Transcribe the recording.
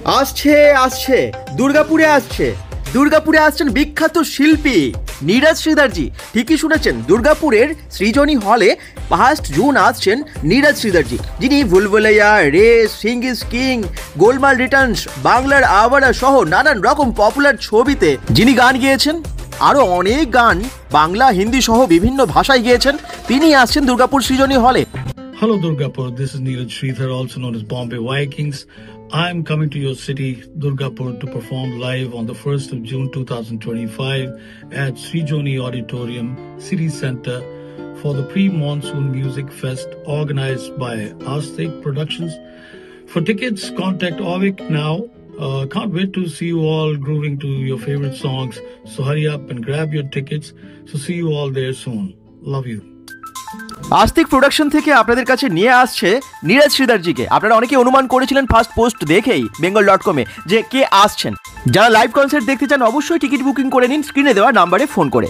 আসছে আসছে দুর্গাপুরে আসছে দুর্গাপুরে আসছেন বিখ্যাত শিল্পী নীরজ শ্রীধরজি। ঠিকই শুনেছেন, দুর্গাপুরের সৃজনী হলে 5 জুন আসছেন নীরজ শ্রীধরজি, যিনি Bhool Bhulaiyaa, Race, Singh is king, Golmaal returns, বাংলার আওয়ারা সহ নানান রকম পপুলার ছবিতে যিনি গান গেয়েছেন। আরও অনেক গান বাংলা, হিন্দি সহ বিভিন্ন ভাষায় গেয়েছেন। তিনি আসছেন দুর্গাপুর সৃজনী হলে। Hello Durgapur, this is Neeraj Sridhar, also known as Bombay Vikings. I'm coming to your city, Durgapur, to perform live on the 1st of June 2025 at Srijoni Auditorium, City Center, for the Pre-Monsoon Music Fest organized by Astik Productions. For tickets, contact Ovik now. Can't wait to see you all grooving to your favorite songs. So hurry up and grab your tickets. So see you all there soon. Love you. Astik production থেকে আপনাদের কাছে নিয়ে আসছে নীরজ শ্রীধরজিকে। আপনারা অনেকে অনুমান করেছিলেন first post দেখেই bengal.com-এ যে কে আসছেন। যারা লাইভ কনসার্ট দেখতে চান অবশ্যই টিকিট বুকিং করে নিন স্ক্রিনে দেওয়া নাম্বারে ফোন করে।